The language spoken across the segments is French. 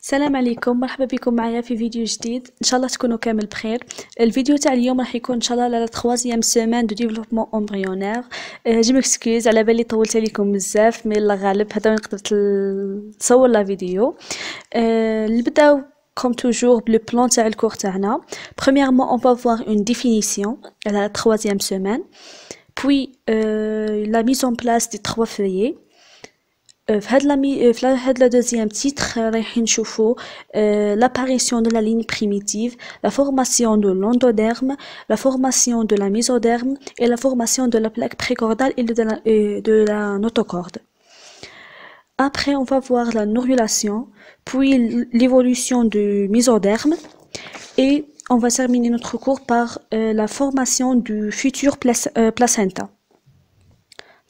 السلام عليكم، مرحبا بكم معايا في فيديو جديد. ان شاء الله تكونوا كامل بخير. الفيديو تاع اليوم راح يكون ان شاء الله على 3 سيمين دو ديفلوبمون امبريونير. جي مكسكيز على بالي طولت عليكم بزاف، مي الله غالب هذا وين قدرت نصور لا فيديو. نبداو comme toujours le plan تاع الكور تاعنا. Premièrement, on va voir une définition à la 3e semaine, puis la mise en place des 3 feuillets. في هاد la deuxième titre رايحين نشوفوا l'apparition de la ligne primitive, la formation de l'endoderme, la formation de la mésoderme et la formation de la plaque précordale et de la notocorde. Après, on va voir la norulation, puis l'évolution du mésoderme et on va terminer notre cours par la formation du futur placenta.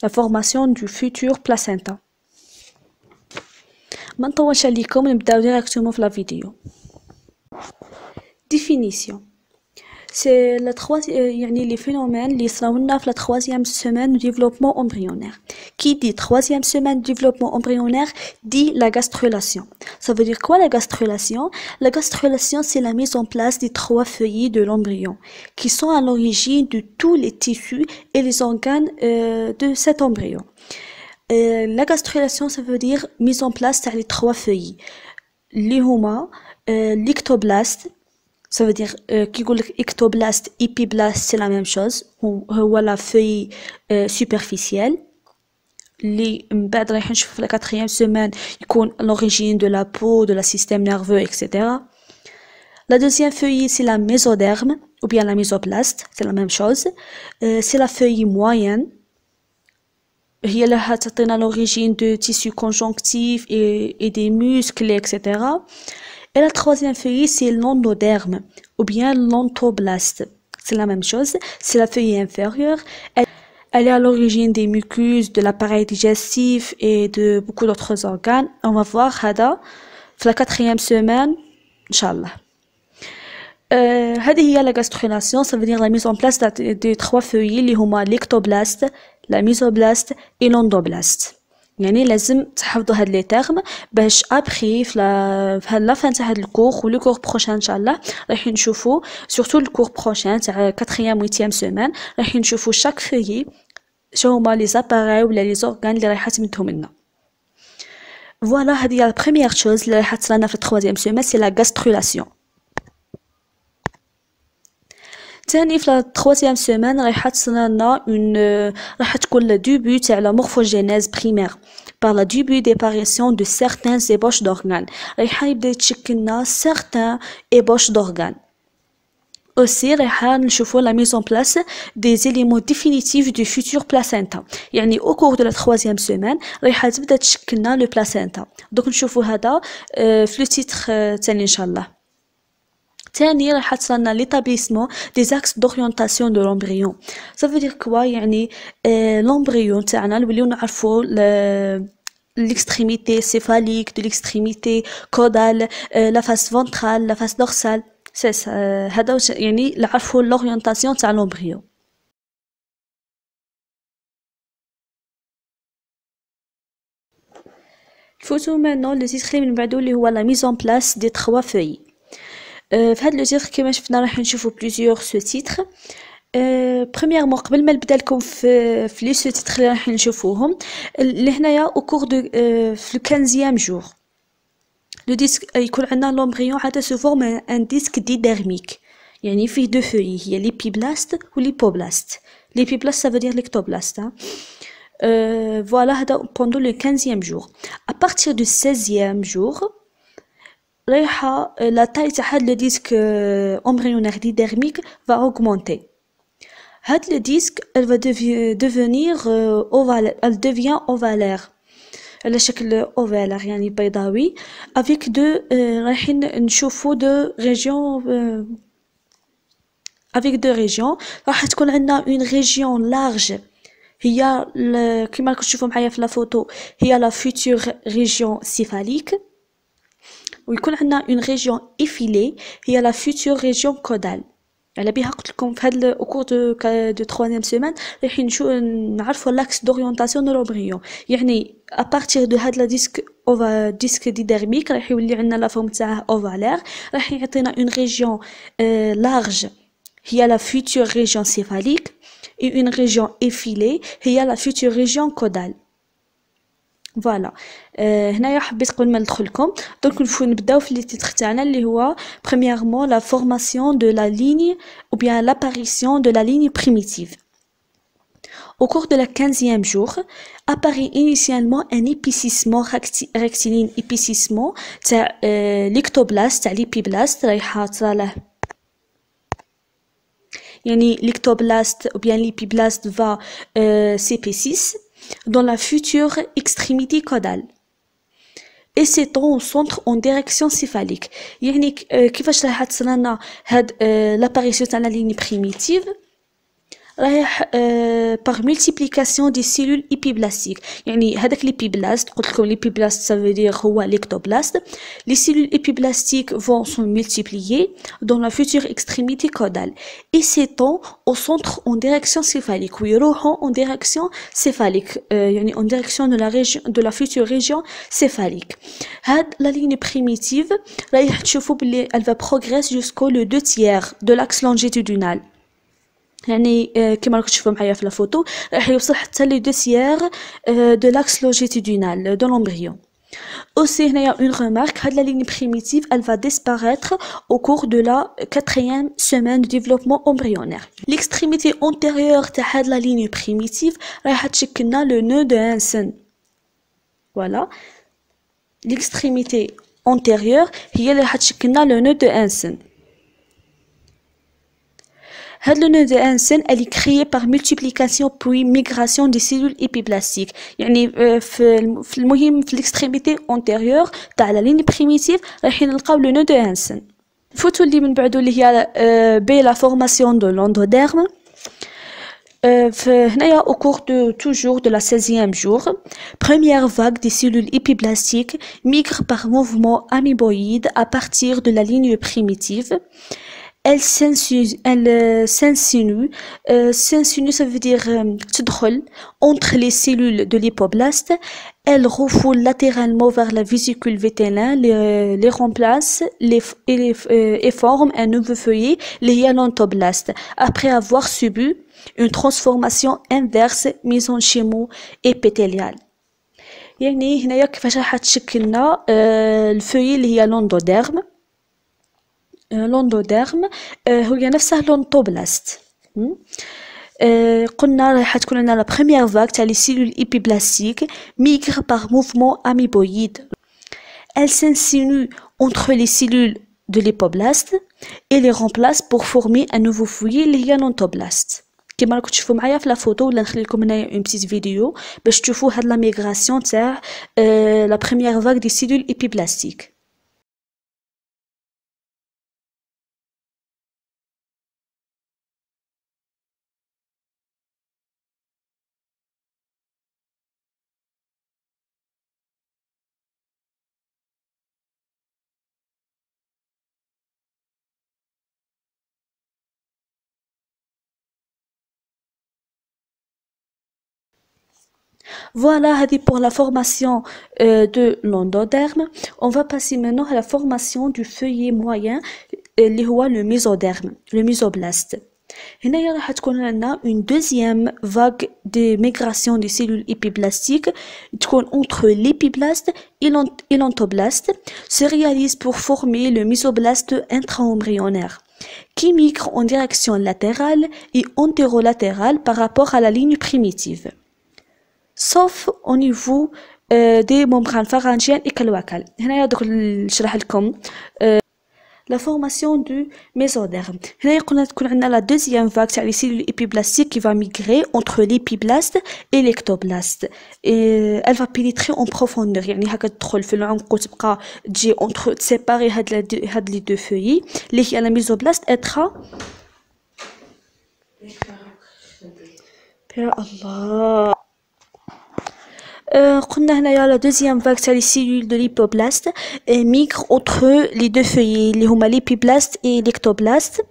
La formation du futur placenta. ما نطولش عليكم، نبداو ديريكتومون في لا فيديو. définition c'est la يعني les phénomènes اللي صراولنا في la 3e semaine du développement embryonnaire. Qui dit 3e semaine du développement embryonnaire dit la gastrulation. Ça veut dire quoi la gastrulation? La gastrulation, c'est la mise en place des 3 feuillets de l'embryon qui sont à l'origine de tous les tissus et les organes de cet embryon. La gastrulation, ça veut dire mise en place تاع les 3 feuilles اللي هما l'ectoblaste. Ça veut dire كي يقولك ectoblaste epiblaste c'est la même chose. هو la feuille superficielle اللي من بعد رايح نشوف في la 4e semaine يكون à l'origine de la peau, de la système nerveux, etc. La deuxième feuille c'est la mésoderme ou bien la mésoblaste, c'est la même chose. C'est la feuille moyenne. هي لها تعطينا l'origine de tissus conjonctifs et des muscles, etc. Et la 3e feuille c'est l'endoderme ou bien l'entoblaste, c'est la même chose. C'est la feuille inférieure. Elle est à l'origine des muqueuses, de l'appareil digestif et de beaucoup d'autres organes. On va voir هذا في la 4e semaine Inch'Allah. هذه هي la gastrulation, ça veut dire la mise en place des 3 feuilles اللي هما l'ectoblaste, la mésoblaste et l'endoblaste. يعني لازم تحفظوا هاد لي تيرم باش ابري في هاد لا فان تاع هاد الكور ولو كور بروشان ان شاء الله رايحين نشوفوا سورتو الكور بروشان تاع 4e و 8e سيمين رايحين نشوفوا شاك فeuille شنو هما لي زاباراي ولا لي زورغان اللي رايحه تمدهم لنا. فوالا هذه هي لا بروميير شوز اللي رايحه تصرالنا في 3e سيمين سي لا غاسترولاسيون. تاني في la 3e semaine رايحه تصرالنا راح تكون le début تاع la morphogénèse primaire par le début d'apparition de certains ébauches d'organes. رايحه يبدا يتشكلنا certains ébauches d'organes. aussi رايحه نشوفوا la mise en place des éléments définitifs du futur placenta. يعني au cours de la 3e semaine رايحه تبدا تشكلنا le placenta. donc نشوفوا هذا في le titre تاني ان شاء الله. تاني راح تصلنا l'établissement des axes d'orientation de l'embryon. Ça veut dire quoi? يعني l'embryon تاعنا نوليو نعرفوا l'extrémité céphalique de l'extrémité caudale, la face ventrale, la face dorsale. c'est ça. هذا يعني نعرفوا l'orientation تاع l'embryon. نفوتو maintenant le titre من بعدو اللي هو la mise en place des 3 feuilles. في هاد لو تيتر كما شفنا راح نشوفوا بليزيور سو تيتر. بريميرمون قبل ما نبدا لكم في لي سو تيتر اللي راح نشوفوهم اللي هنايا او كور دو في لو 15e جور لو ديسك يكون عندنا لومبريون عاده سو فورم ان ديسك ديديرميك يعني فيه 2 فeuilles هي ليبيبلاست و ليبوبلاست. ليبيبلاست ça veut dire l'ectoblaste. voilà هذا pendant le 15e jour. à partir du 16e jour رايحه la taille تاع هاد le disque embryonnaire didermique va augmenter. هاد le disque elle va devenir ovale, elle devient ovalaire على شكل ovalaire يعني بيضاوي avec deux رايحين نشوفوا deux régions avec deux régions. راح تكون عندنا une région large هي كما راكم تشوفوا معايا في لا فوتو هي la future région céphalique ويكون عندنا une région effilée هي la future région caudale. على بها قلت لكم في هاد au cours de troisième semaine راح نعرفوا l'axe d'orientation de l'embryon. يعني à partir de هاد la disque didermique راح يولي عندنا لا فورم تاعه ovalaire، راح يعطينا une région large هي la future région céphalique et une région effilée هي la future région caudale. فوالا هنايا حبيت قبل ما ندخلكم دونك نبداو في لي تيتر تاعنا اللي هو premièrement la formation de la ligne ou bien l'apparition de la ligne primitive. Au cours de la 15e jour apparaît initialement un épicissement rectiligne épicissement تاع l'ectoblaste تاع l'épiblaste رايحه تصالح يعني l'ectoblaste ou bien l'épiblaste va s'épaissir dans la future extrémité caudale et s'étend au centre en direction céphalique. يعني كيفاش راح تصل لنا هاد l'apparition تاع la ligne primitive رايح par multiplication des cellules épiblastiques. يعني هذاك l'épiblaste قلت لكم l'épiblaste ça veut dire هو l'ectoblaste. Les cellules épiblastiques vont se multiplier dans la future extrémité caudale et s'étend au centre en direction céphalique ويروحوا en direction céphalique يعني en direction de la future région céphalique. هاد la ligne primitive رايح تشوفوا بلي elle va progresser jusqu'au le 2/3 de l'axe longitudinal. يعني كما راكم تشوفوا معايا في لا فوتو راح يوصل حتى لي 2/3 de l'axe longitudinal de l'embryon. Aussi هنايا une remarque هاد la ligne primitive elle va disparaître au cours de la 4e semaine de développement embryonnaire. L'extrémité antérieure تاع هاد la ligne primitive راح تشكلنا le nœud de Hansen. Voilà. L'extrémité antérieure هي اللي راح تشكلنا le nœud de Hansen. هاد le nœud de Hansen elle est créé par multiplication puis migration des cellules épiblastiques. يعني في المهم في l'extrémité antérieure تاع la ligne primitive راح نلقاو le nœud de Hansen. الفوتو اللي من بعدو اللي هي la formation de l'endoderme. هنايا au cours de toujours de la 16e jour première vague des cellules épiblastiques migre par mouvement amoeboïde à partir de la ligne primitive. Elle s'insinue, ça veut dire تدخل entre les cellules de l'hypoblaste. Elle refoule latéralement vers la vésicule vétélin, les remplace et forme un nouveau feuillet, les l'entoblaste, après avoir subi une transformation inverse mésenchymo épithéliale. يعني هنايا كيفاش راح تشكلنا الفeuillet اللي هي l'endoderme. l'endoderme هي نفسها l'entoblaste. قلنا راح تكون عندنا la première vague تاع les cellules épiblastiques migre par mouvement amoeboïde. Elle s'insinue entre les cellules de l'hypoblaste et les remplace pour former un nouveau feuillet اللي هي l'entoblaste. كما راكم تشوفوا معايا في لا فوتو ولا نخلي لكم هنايا اون بيتيت فيديو باش تشوفوا هاد لا ميغراسيون تاع la première vague des cellules épiblastiques. Voilà, pour la formation de l'endoderme. On va passer maintenant à la formation du feuillet moyen, اللي هو le mésoderme, le mésoblaste. هنا راح تكون لنا une deuxième vague de migration des cellules épiblastiques تكون entre l'épiblaste et l'entoblaste se réalise pour former le mésoblaste intra-embryonnaire qui migre en direction latérale et antérolatérale par rapport à la ligne primitive. sauf au niveau des membranes pharyngiennes et cloacales. هنا دوك نشرح لكم la formation du mésoderme. هنا قلنا تكون عندنا la deuxième vague تاع les cellules épiblastiques qui va migrer entre l'épiblaste et l'ectoblaste. Et elle va pénétrer en profondeur. يعني هكا تدخل في العمق وتبقى تجي entre séparer هاد les deux feuillets اللي هي la mésoblaste être يا الله. قلنا هنايا la deuxième vague تاع les cellules de l'hypoblaste migre entre les deux feuillets اللي هما l'épiblaste et l'ectoblaste.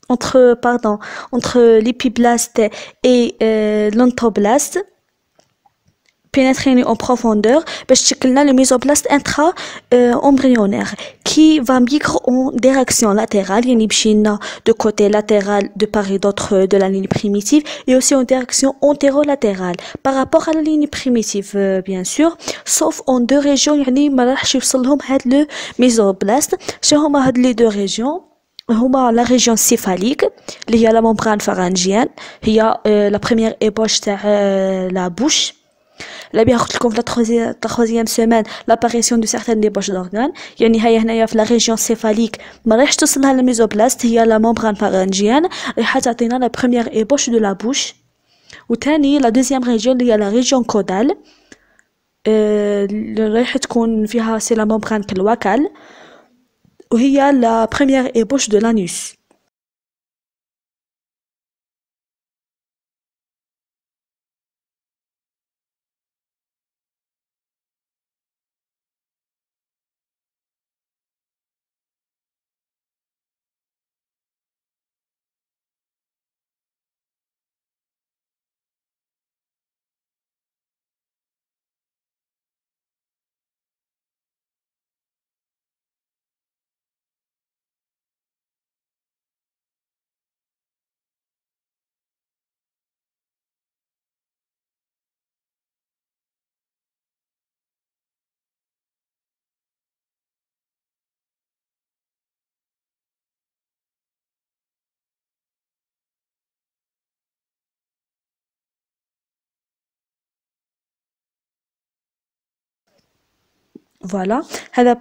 entre l'épiblaste et l'ontoblaste pénétrer en profondeur باش تشكلنا le mésoblast intra-embryonnaire qui va migrer en direction latérale يعني يمشينا de côté latéral de part et d'autre de la ligne primitive et aussi en direction antérolatérale par rapport à la ligne primitive bien sûr sauf en deux régions يعني ما راحش يوصلهم هاد le mésoblast شنو هما هاد les deux régions هما la région céphalique اللي هي la membrane pharyngienne هي la première ébauche تاع la bouche لا بيان قلت لكم في لا troisième semaine l'apparition de certaines débauches d'organes يعني هي هنايا في la région céphalique ما رايحش توصلها الميزوبلاست هي la membrane pharyngienne رايحة تعطينا la première ébauche de la bouche وتاني la deuxième région اللي هي la région caudale رايحة تكون فيها c'est la membrane cloacale وهي la première ébauche de l'anus. Voilà,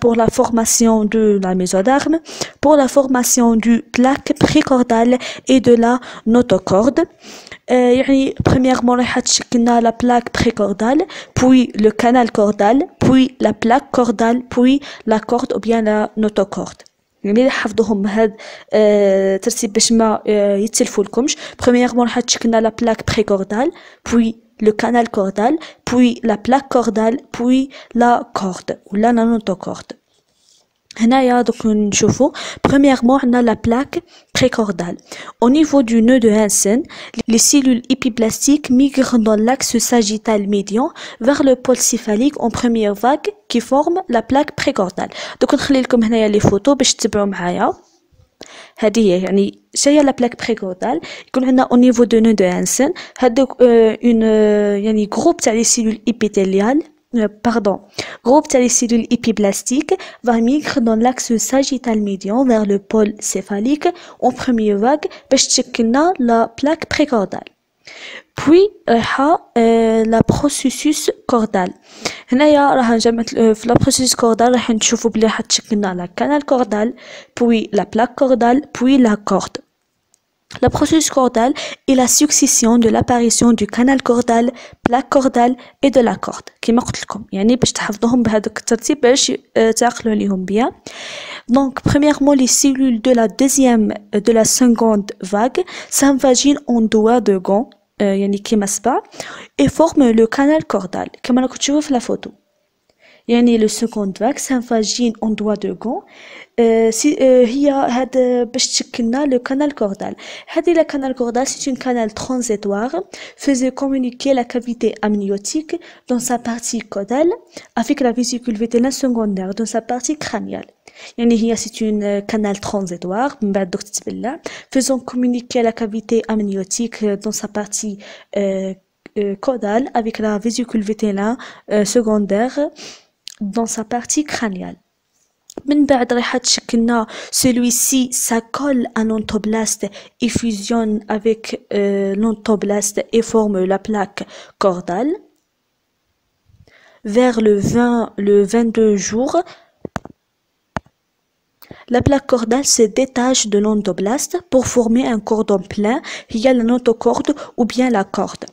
pour la formation de la mésoderme, pour la formation du plaque précordale et de la notocorde. يعني premièrement راح تشكلنا la plaque précordale, puis le canal cordal, puis la plaque cordale, puis la corde ou bien la notocorde. يعني حفظوهم بهذا ترتيب باش ما يتسلفوا لكمش. premièrement راح تشكلنا la plaque précordale, puis le canal cordal, puis la plaque cordale, puis la corde ou la notocorde. هنايا دوك نشوفوا premièrement on a la plaque précordale. Au niveau du nœud de Hansen, les cellules épiblastiques migrent dans l'axe sagittal médian vers le pôle céphalique en première vague qui forme la plaque précordale. دوك نخلي لكم هنايا لي فوتو باش تتبعوا معايا. هذه هي يعني شنو لا بلاك بريكوردال يكون عندنا au niveau de nœud de Hansen هذوك une يعني groupe تاع les cellules épithéliales groupe تاع les cellules épiblastiques va migrer dans l'axe sagittal médian vers le pôle céphalique en première vague باش تشكلنا la plaque précordale. Puis la processus cordal. هنايا راح نجمع في la processus cordal راح نشوفوا بلي راح تشكلنا la canal cordal, puis la plaque cordale, puis la corde. La processus cordal est la succession de l'apparition du canal cordal, plaque cordale et de la corde. كما قلت لكم يعني باش تحفظوهم بهذاك الترتيب باش تعقلوا ليهم بيان. Donc premièrement les cellules de la seconde vague s'invaginent en doigt de gant يعني كيما سبع et forment le canal cordal كما راكم تشوفوا في لا فوتو. يعني le second vague s'invagine en doigt de gant هي هاد باش تشكلنا le canal cordal. هذه la canal cordal c'est une canal transitoire faisait communiquer la cavité amniotique dans sa partie caudale avec la vésicule vétérinaire secondaire dans sa partie crâniale. يعني هي c'est une canal transitoire من بعد دوك تتبلع faisant communiquer la cavité amniotique dans sa partie caudale avec la vésicule vétérinaire secondaire dans sa partie crâniale. من بعد راح تشكلنا celui-ci s'accole à l'ontoblaste et fusionne avec l'ontoblaste et forme la plaque cordale. Vers le 22 jours, la plaque cordale se détache de l'ontoblaste pour former un cordon plein, il y a la notocorde ou bien la corde.